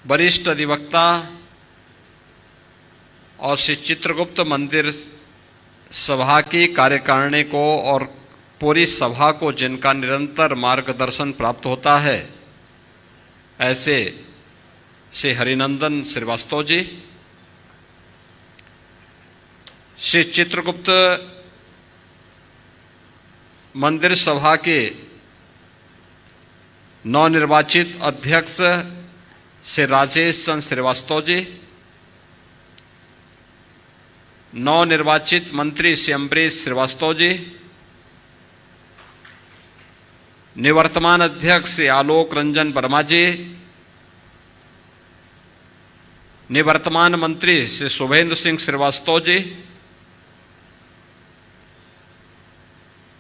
वरिष्ठ अधिवक्ता और श्री चित्रगुप्त मंदिर सभा की कार्यकारिणी को और पूरी सभा को जिनका निरंतर मार्गदर्शन प्राप्त होता है, ऐसे श्री हरिनंदन श्रीवास्तव जी, श्री चित्रगुप्त मंदिर सभा के नवनिर्वाचित अध्यक्ष श्री राजेश चंद्र श्रीवास्तव जी, नवनिर्वाचित मंत्री श्री अम्बरीश श्रीवास्तव जी, निवर्तमान अध्यक्ष श्री आलोक रंजन वर्मा जी, निवर्तमान मंत्री श्री शुभेंद्र सिंह श्रीवास्तव जी,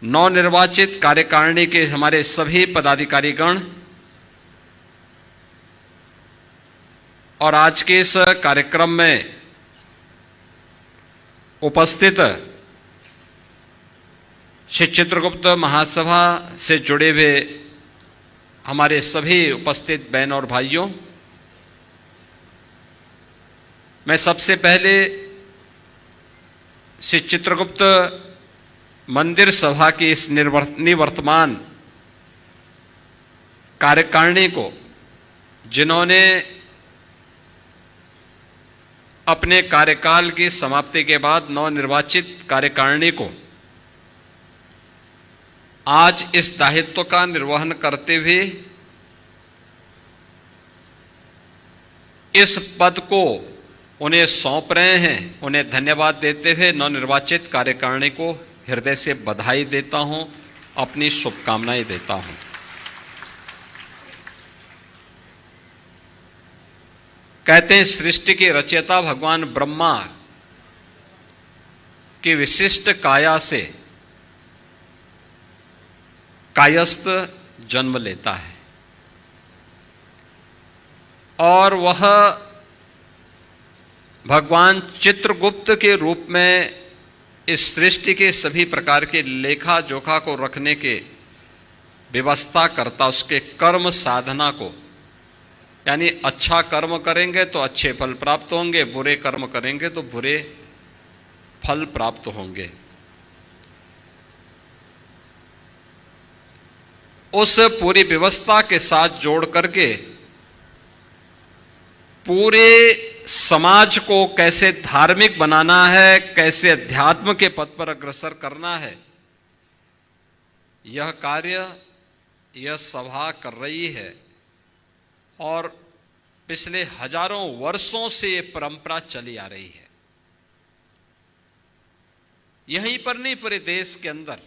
नवनिर्वाचित कार्यकारिणी के हमारे सभी पदाधिकारीगण और आज के इस कार्यक्रम में उपस्थित श्री चित्रगुप्त महासभा से जुड़े हुए हमारे सभी उपस्थित बहन और भाइयों, मैं सबसे पहले श्री चित्रगुप्त मंदिर सभा की इस निवर्तमान कार्यकारिणी को, जिन्होंने अपने कार्यकाल की समाप्ति के बाद नवनिर्वाचित कार्यकारिणी को आज इस दायित्व का निर्वहन करते हुए इस पद को उन्हें सौंप रहे हैं, उन्हें धन्यवाद देते हुए नवनिर्वाचित कार्यकारिणी को हृदय से बधाई देता हूं, अपनी शुभकामनाएं देता हूं। कहते हैं सृष्टि के रचयिता भगवान ब्रह्मा की विशिष्ट काया से कायस्थ जन्म लेता है और वह भगवान चित्रगुप्त के रूप में इस सृष्टि के सभी प्रकार के लेखा जोखा को रखने के व्यवस्था करता, उसके कर्म साधना को, यानी अच्छा कर्म करेंगे तो अच्छे फल प्राप्त होंगे, बुरे कर्म करेंगे तो बुरे फल प्राप्त होंगे। उस पूरी व्यवस्था के साथ जोड़ करके पूरे समाज को कैसे धार्मिक बनाना है, कैसे अध्यात्म के पथ पर अग्रसर करना है, यह कार्य यह सभा कर रही है और पिछले हजारों वर्षों से ये परंपरा चली आ रही है। यहीं पर नहीं, पूरे देश के अंदर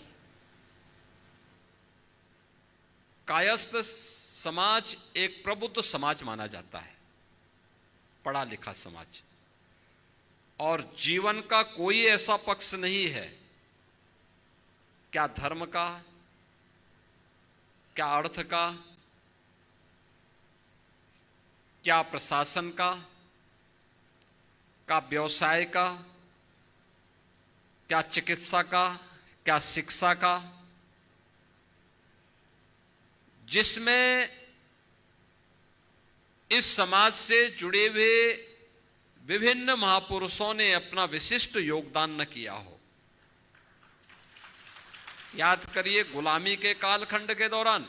कायस्थ समाज एक प्रबुद्ध समाज माना जाता है, पढ़ा लिखा समाज, और जीवन का कोई ऐसा पक्ष नहीं है, क्या धर्म का, क्या अर्थ का, क्या प्रशासन का, क्या व्यवसाय का, क्या चिकित्सा का, क्या शिक्षा का, जिसमें इस समाज से जुड़े हुए विभिन्न महापुरुषों ने अपना विशिष्ट योगदान न किया हो। याद करिए, गुलामी के कालखंड के दौरान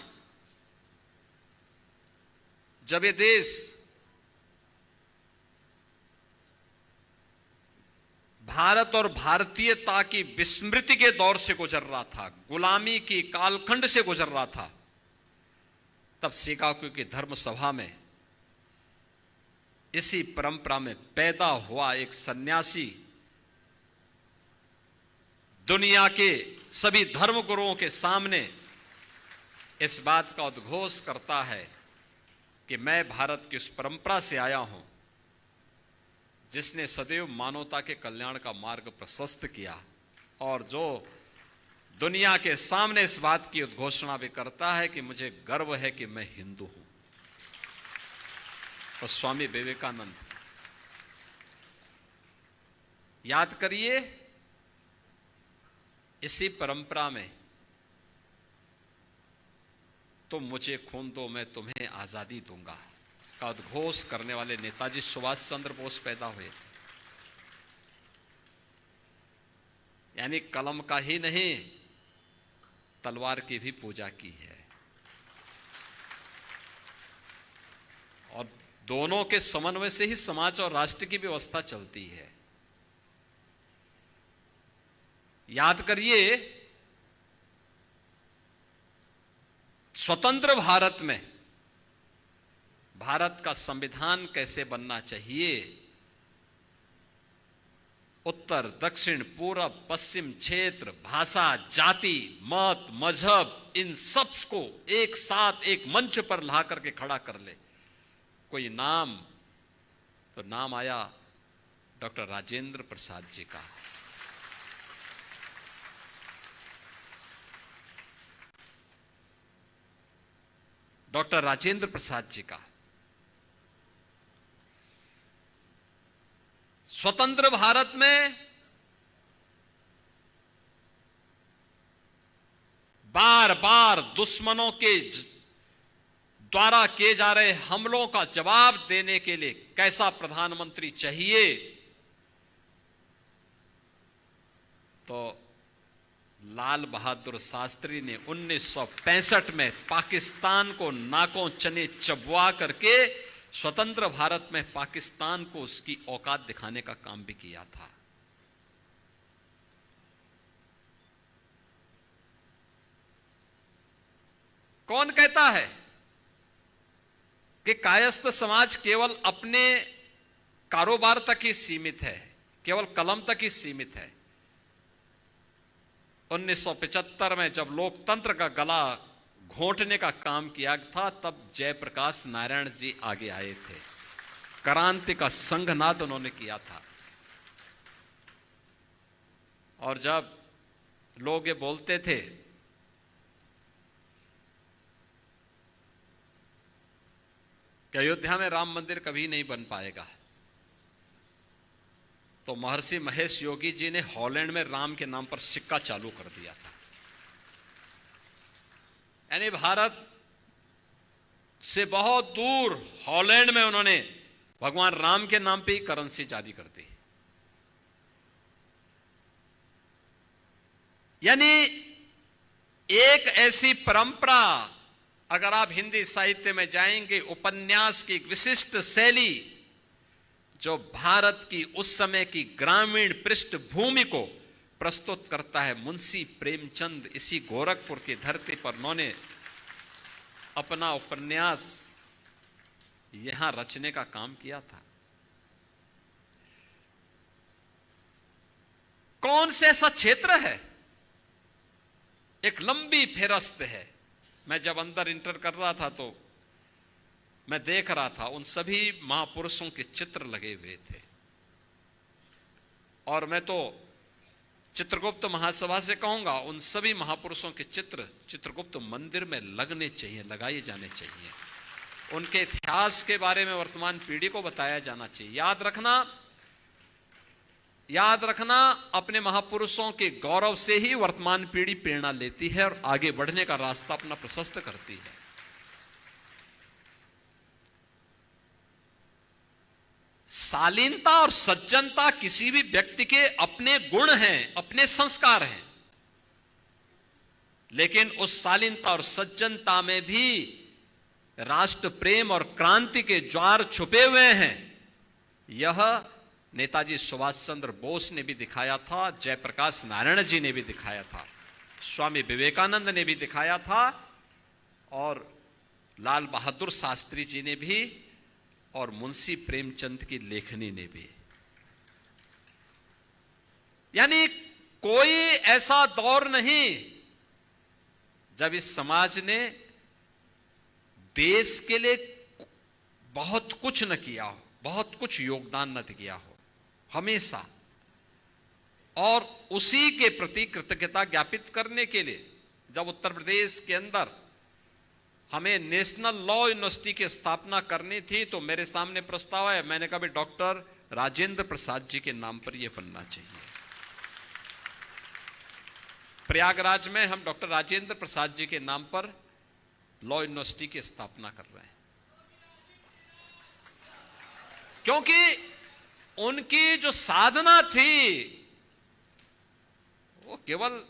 जब ये देश भारत और भारतीयता की विस्मृति के दौर से गुजर रहा था, गुलामी की कालखंड से गुजर रहा था, तब शिकागो की धर्म सभा में इसी परंपरा में पैदा हुआ एक सन्यासी दुनिया के सभी धर्म गुरुओं के सामने इस बात का उद्घोष करता है कि मैं भारत की उस परंपरा से आया हूं जिसने सदैव मानवता के कल्याण का मार्ग प्रशस्त किया, और जो दुनिया के सामने इस बात की उद्घोषणा भी करता है कि मुझे गर्व है कि मैं हिंदू हूं। और स्वामी विवेकानंद, याद करिए, इसी परंपरा में तुम मुझे खून दो मैं तुम्हें आजादी दूंगा, का उद्घोष करने वाले नेताजी सुभाष चंद्र बोस पैदा हुए। यानी कलम का ही नहीं, तलवार की भी पूजा की है। और दोनों के समन्वय से ही समाज और राष्ट्र की व्यवस्था चलती है। याद करिए, स्वतंत्र भारत में भारत का संविधान कैसे बनना चाहिए, उत्तर दक्षिण पूरब पश्चिम क्षेत्र, भाषा, जाति, मत, मजहब, इन सब को एक साथ एक मंच पर ला करके खड़ा कर ले कोई नाम, तो नाम आया डॉक्टर राजेंद्र प्रसाद जी का। डॉक्टर राजेंद्र प्रसाद जी का। स्वतंत्र भारत में बार बार दुश्मनों के द्वारा किए जा रहे हमलों का जवाब देने के लिए कैसा प्रधानमंत्री चाहिए, तो लाल बहादुर शास्त्री ने 1965 में पाकिस्तान को नाकों चने चबवा करके स्वतंत्र भारत में पाकिस्तान को उसकी औकात दिखाने का काम भी किया था। कौन कहता है कि कायस्थ समाज केवल अपने कारोबार तक ही सीमित है, केवल कलम तक ही सीमित है। 1975 में जब लोकतंत्र का गला घोंटने का काम किया था, तब जयप्रकाश नारायण जी आगे आए थे, क्रांति का संघनाद उन्होंने किया था। और जब लोग ये बोलते थे कि अयोध्या में राम मंदिर कभी नहीं बन पाएगा, तो महर्षि महेश योगी जी ने हॉलैंड में राम के नाम पर सिक्का चालू कर दिया था। यानी भारत से बहुत दूर हॉलैंड में उन्होंने भगवान राम के नाम पे ही करेंसी जारी कर दी। यानी एक ऐसी परंपरा, अगर आप हिंदी साहित्य में जाएंगे, उपन्यास की एक विशिष्ट शैली जो भारत की उस समय की ग्रामीण पृष्ठभूमि को प्रस्तुत करता है। मुंशी प्रेमचंद इसी गोरखपुर की धरती पर उन्होंने अपना उपन्यास यहां रचने का काम किया था। कौन से ऐसा क्षेत्र है, एक लंबी फेरस्त है। मैं जब अंदर इंटर कर रहा था तो मैं देख रहा था, उन सभी महापुरुषों के चित्र लगे हुए थे। और मैं तो चित्रगुप्त महासभा से कहूंगा, उन सभी महापुरुषों के चित्र चित्रगुप्त मंदिर में लगने चाहिए, लगाए जाने चाहिए। उनके इतिहास के बारे में वर्तमान पीढ़ी को बताया जाना चाहिए। याद रखना, अपने महापुरुषों के गौरव से ही वर्तमान पीढ़ी प्रेरणा लेती है और आगे बढ़ने का रास्ता अपना प्रशस्त करती है। शालीनता और सज्जनता किसी भी व्यक्ति के अपने गुण हैं, अपने संस्कार हैं, लेकिन उस शालीनता और सज्जनता में भी राष्ट्र प्रेम और क्रांति के ज्वार छुपे हुए हैं। यह नेताजी सुभाष चंद्र बोस ने भी दिखाया था, जयप्रकाश नारायण जी ने भी दिखाया था, स्वामी विवेकानंद ने भी दिखाया था, और लाल बहादुर शास्त्री जी ने भी, और मुंशी प्रेमचंद की लेखनी ने भी। यानी कोई ऐसा दौर नहीं जब इस समाज ने देश के लिए बहुत कुछ न किया हो, बहुत कुछ योगदान न दिया हो। हमेशा, और उसी के प्रति कृतज्ञता ज्ञापित करने के लिए जब उत्तर प्रदेश के अंदर हमें नेशनल लॉ यूनिवर्सिटी की स्थापना करनी थी, तो मेरे सामने प्रस्ताव है, मैंने कहा डॉक्टर राजेंद्र प्रसाद जी के नाम पर यह बनना चाहिए। प्रयागराज में हम डॉक्टर राजेंद्र प्रसाद जी के नाम पर लॉ यूनिवर्सिटी की स्थापना कर रहे हैं। क्योंकि उनकी जो साधना थी वो केवल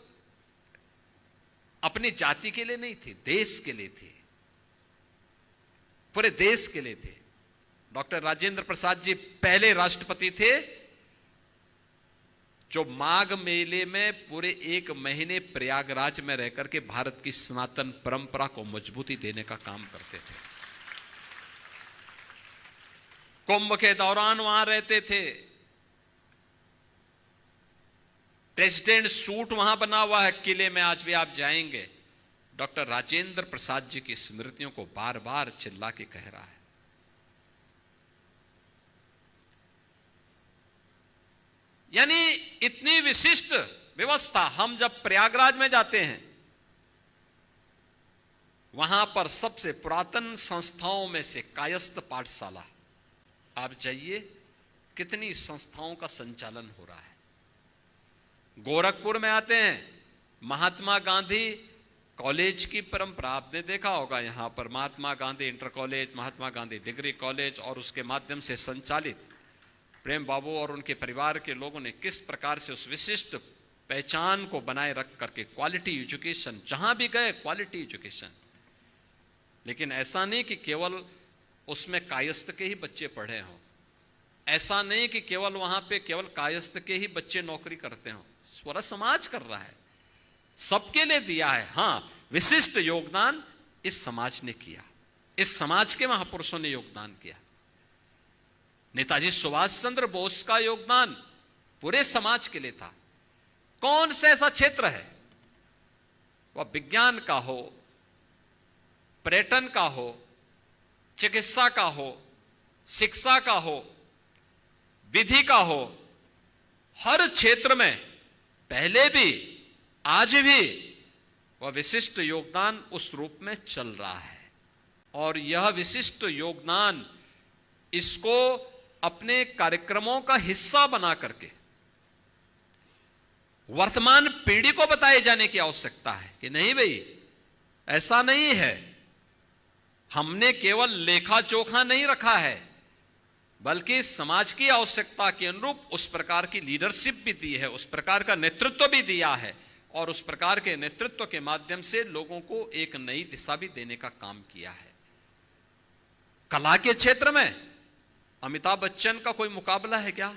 अपनी जाति के लिए नहीं थी, देश के लिए थी, पूरे देश के लिए थे। डॉक्टर राजेंद्र प्रसाद जी पहले राष्ट्रपति थे जो माघ मेले में पूरे 1 महीने प्रयागराज में रहकर के भारत की सनातन परंपरा को मजबूती देने का काम करते थे। कुंभ के दौरान वहां रहते थे। प्रेसिडेंट सूट वहां बना हुआ है किले में, आज भी आप जाएंगे। डॉक्टर राजेंद्र प्रसाद जी की स्मृतियों को बार बार चिल्ला के कह रहा है। यानी इतनी विशिष्ट व्यवस्था। हम जब प्रयागराज में जाते हैं, वहां पर सबसे पुरातन संस्थाओं में से कायस्थ पाठशाला, आप जाइए कितनी संस्थाओं का संचालन हो रहा है। गोरखपुर में आते हैं, महात्मा गांधी कॉलेज की परंपरा आपने देखा होगा। यहां पर Mahatma Gandhi inter college, Mahatma Gandhi degree college और उसके माध्यम से संचालित प्रेम बाबू और उनके परिवार के लोगों ने किस प्रकार से उस विशिष्ट पहचान को बनाए रख करके क्वालिटी एजुकेशन, जहां भी गए क्वालिटी एजुकेशन। लेकिन ऐसा नहीं कि केवल उसमें कायस्थ के ही बच्चे पढ़े हों, ऐसा नहीं कि केवल वहां पे केवल कायस्थ के ही बच्चे नौकरी करते हों। पूरा समाज कर रहा है, सबके लिए दिया है। हां, विशिष्ट योगदान इस समाज ने किया, इस समाज के महापुरुषों ने योगदान किया। नेताजी सुभाष चंद्र बोस का योगदान पूरे समाज के लिए था। कौन सा ऐसा क्षेत्र है, वह विज्ञान का हो, पर्यटन का हो, चिकित्सा का हो, शिक्षा का हो, विधि का हो, हर क्षेत्र में पहले भी आज भी वह विशिष्ट योगदान उस रूप में चल रहा है। और यह विशिष्ट योगदान इसको अपने कार्यक्रमों का हिस्सा बना करके वर्तमान पीढ़ी को बताए जाने की आवश्यकता है कि नहीं भाई, ऐसा नहीं है। हमने केवल लेखा जोखा नहीं रखा है, बल्कि समाज की आवश्यकता के अनुरूप उस प्रकार की लीडरशिप भी दी है, उस प्रकार का नेतृत्व भी दिया है, और उस प्रकार के नेतृत्व के माध्यम से लोगों को एक नई दिशा भी देने का काम किया है। कला के क्षेत्र में अमिताभ बच्चन का कोई मुकाबला है क्या?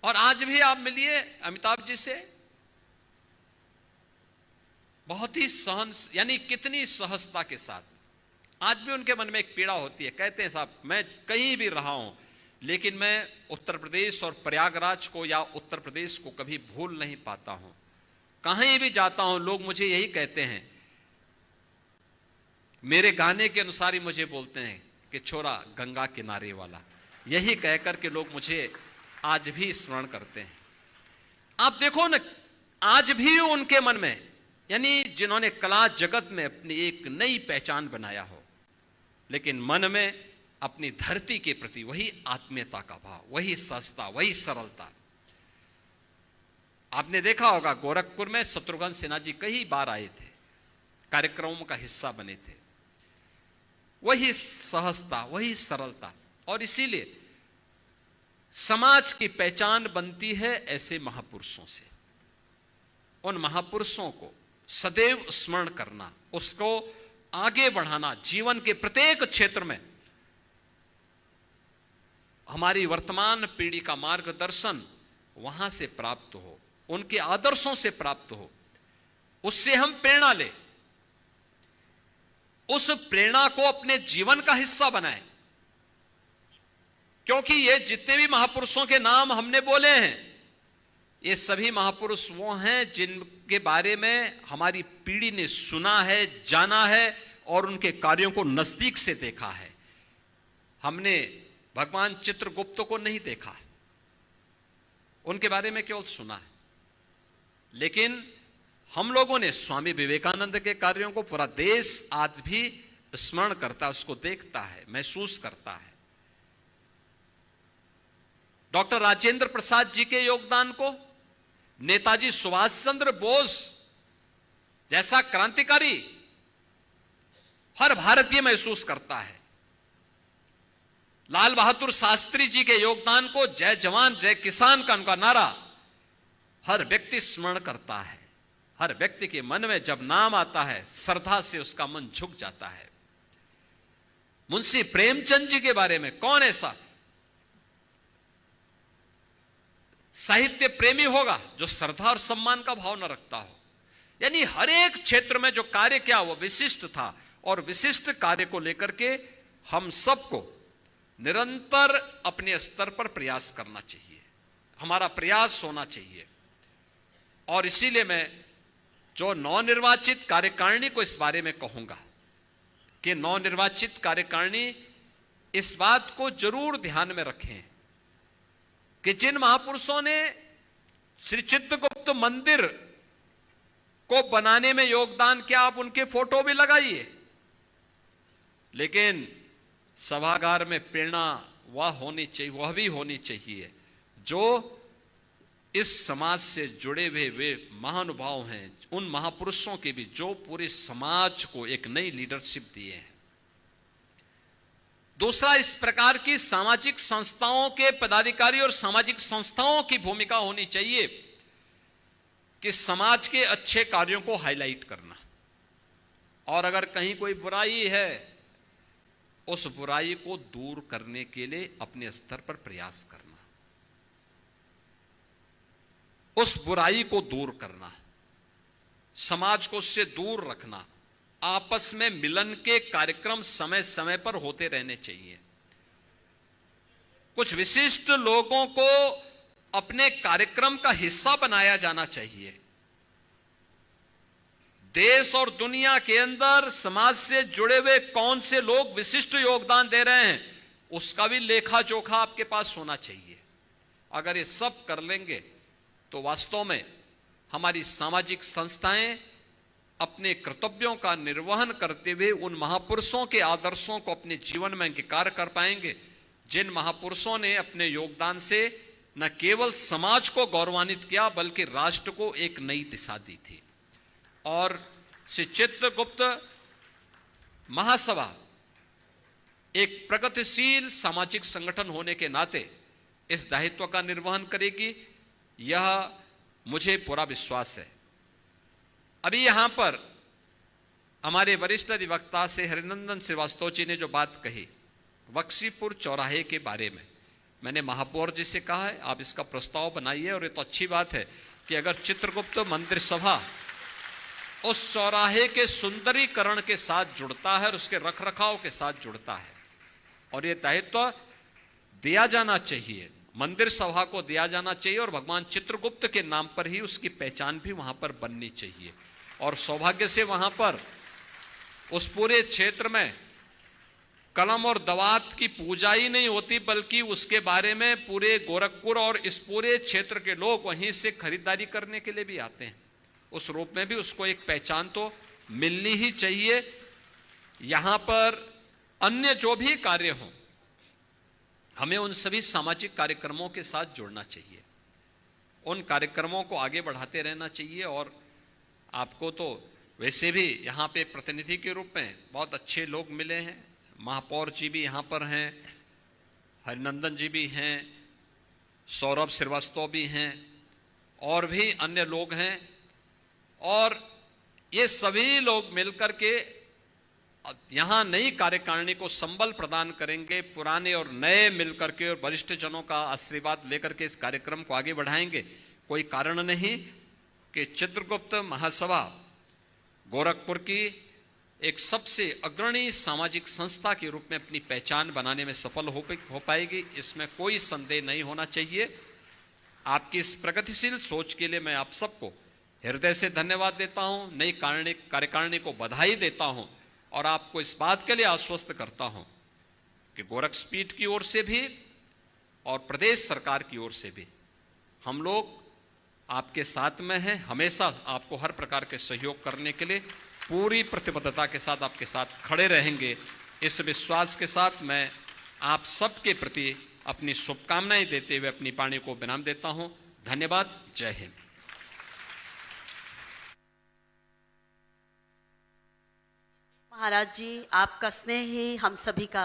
और आज भी आप मिलिए अमिताभ जी से, बहुत ही यानी कितनी सहजता के साथ। आज भी उनके मन में एक पीड़ा होती है, कहते हैं साहब मैं कहीं भी रहा हूं, लेकिन मैं उत्तर प्रदेश और प्रयागराज को या उत्तर प्रदेश को कभी भूल नहीं पाता हूं। कहीं भी जाता हूं लोग मुझे यही कहते हैं, मेरे गाने के अनुसार ही मुझे बोलते हैं कि छोरा गंगा किनारे वाला। यही कहकर के लोग मुझे आज भी स्मरण करते हैं। आप देखो ना, आज भी उनके मन में, यानी जिन्होंने कला जगत में अपनी एक नई पहचान बनाया हो, लेकिन मन में अपनी धरती के प्रति वही आत्मीयता का भाव, वही सहजता, वही सरलता। आपने देखा होगा गोरखपुर में शत्रुघ्न सिन्हा जी कई बार आए थे, कार्यक्रमों का हिस्सा बने थे। वही सहजता, वही सरलता, और इसीलिए समाज की पहचान बनती है ऐसे महापुरुषों से। उन महापुरुषों को सदैव स्मरण करना, उसको आगे बढ़ाना, जीवन के प्रत्येक क्षेत्र में हमारी वर्तमान पीढ़ी का मार्गदर्शन वहां से प्राप्त हो, उनके आदर्शों से प्राप्त हो, उससे हम प्रेरणा लें, उस प्रेरणा को अपने जीवन का हिस्सा बनाएं। क्योंकि ये जितने भी महापुरुषों के नाम हमने बोले हैं, ये सभी महापुरुष वो हैं जिनके बारे में हमारी पीढ़ी ने सुना है, जाना है और उनके कार्यों को नजदीक से देखा है। हमने भगवान चित्रगुप्त को नहीं देखा, उनके बारे में केवल सुना है, लेकिन हम लोगों ने स्वामी विवेकानंद के कार्यों को पूरा देश आज भी स्मरण करता है, उसको देखता है, महसूस करता है। डॉक्टर राजेंद्र प्रसाद जी के योगदान को, नेताजी सुभाष चंद्र बोस जैसा क्रांतिकारी हर भारतीय महसूस करता है। लाल बहादुर शास्त्री जी के योगदान को, जय जवान जय किसान का उनका नारा हर व्यक्ति स्मरण करता है। हर व्यक्ति के मन में जब नाम आता है, श्रद्धा से उसका मन झुक जाता है। मुंशी प्रेमचंद जी के बारे में कौन ऐसा साहित्य प्रेमी होगा जो श्रद्धा और सम्मान का भाव न रखता हो। यानी हर एक क्षेत्र में जो कार्य किया वो विशिष्ट था, और विशिष्ट कार्य को लेकर के हम सबको निरंतर अपने स्तर पर प्रयास करना चाहिए, हमारा प्रयास होना चाहिए। और इसीलिए मैं जो नवनिर्वाचित कार्यकारिणी को इस बारे में कहूंगा कि नवनिर्वाचित कार्यकारिणी इस बात को जरूर ध्यान में रखें कि जिन महापुरुषों ने श्री चित्रगुप्त मंदिर को बनाने में योगदान किया, आप उनके फोटो भी लगाइए, लेकिन सभागार में प्रेरणा वह भी होनी चाहिए जो इस समाज से जुड़े हुए वे महानुभाव हैं, उन महापुरुषों के भी जो पूरे समाज को एक नई लीडरशिप दिए हैं। दूसरा, इस प्रकार की सामाजिक संस्थाओं के पदाधिकारी और सामाजिक संस्थाओं की भूमिका होनी चाहिए कि समाज के अच्छे कार्यों को हाईलाइट करना, और अगर कहीं कोई बुराई है उस बुराई को दूर करने के लिए अपने स्तर पर प्रयास करना, उस बुराई को दूर करना, समाज को उससे दूर रखना। आपस में मिलन के कार्यक्रम समय समय पर होते रहने चाहिए। कुछ विशिष्ट लोगों को अपने कार्यक्रम का हिस्सा बनाया जाना चाहिए। देश और दुनिया के अंदर समाज से जुड़े हुए कौन से लोग विशिष्ट योगदान दे रहे हैं, उसका भी लेखा जोखा आपके पास होना चाहिए। अगर ये सब कर लेंगे तो वास्तव में हमारी सामाजिक संस्थाएं अपने कर्तव्यों का निर्वहन करते हुए उन महापुरुषों के आदर्शों को अपने जीवन में अंगीकार कर पाएंगे, जिन महापुरुषों ने अपने योगदान से न केवल समाज को गौरवान्वित किया बल्कि राष्ट्र को एक नई दिशा दी थी। और श्री चित्रगुप्त महासभा एक प्रगतिशील सामाजिक संगठन होने के नाते इस दायित्व का निर्वहन करेगी, यह मुझे पूरा विश्वास है। अभी यहां पर हमारे वरिष्ठ अधिवक्ता से हरिनंदन श्रीवास्तव जी ने जो बात कही बख्शीपुर चौराहे के बारे में, मैंने महापौर जी से कहा है आप इसका प्रस्ताव बनाइए, और ये तो अच्छी बात है कि अगर चित्रगुप्त मंदिर सभा उस चौराहे के सुंदरीकरण के साथ जुड़ता है और उसके रखरखाव के साथ जुड़ता है, और ये दायित्व दिया जाना चाहिए, मंदिर सभा को दिया जाना चाहिए, और भगवान चित्रगुप्त के नाम पर ही उसकी पहचान भी वहां पर बननी चाहिए। और सौभाग्य से वहां पर उस पूरे क्षेत्र में कलम और दवात की पूजा ही नहीं होती, बल्कि उसके बारे में पूरे गोरखपुर और इस पूरे क्षेत्र के लोग वहीं से खरीदारी करने के लिए भी आते हैं। उस रूप में भी उसको एक पहचान तो मिलनी ही चाहिए। यहां पर अन्य जो भी कार्य हों, हमें उन सभी सामाजिक कार्यक्रमों के साथ जुड़ना चाहिए, उन कार्यक्रमों को आगे बढ़ाते रहना चाहिए। और आपको तो वैसे भी यहाँ पे प्रतिनिधि के रूप में बहुत अच्छे लोग मिले हैं, महापौर जी भी यहाँ पर हैं, हरिनंदन जी भी हैं, सौरभ श्रीवास्तव भी हैं, और भी अन्य लोग हैं, और ये सभी लोग मिलकर के यहाँ नई कार्यकारिणी को संबल प्रदान करेंगे, पुराने और नए मिलकर के और वरिष्ठ जनों का आशीर्वाद लेकर के इस कार्यक्रम को आगे बढ़ाएंगे। कोई कारण नहीं कि चित्रगुप्त महासभा गोरखपुर की एक सबसे अग्रणी सामाजिक संस्था के रूप में अपनी पहचान बनाने में सफल हो पाएगी, इसमें कोई संदेह नहीं होना चाहिए। आपकी इस प्रगतिशील सोच के लिए मैं आप सबको हृदय से धन्यवाद देता हूं, नई कार्यकारिणी को बधाई देता हूं, और आपको इस बात के लिए आश्वस्त करता हूं कि गोरखपीठ की ओर से भी और प्रदेश सरकार की ओर से भी हम लोग आपके साथ में हैं, हमेशा आपको हर प्रकार के सहयोग करने के लिए पूरी प्रतिबद्धता के साथ आपके साथ खड़े रहेंगे। इस विश्वास के साथ मैं आप सबके प्रति अपनी शुभकामनाएं देते हुए अपनी वाणी को विराम देता हूं। धन्यवाद। जय हिंद। महाराज जी, आपका स्नेह ही हम सभी का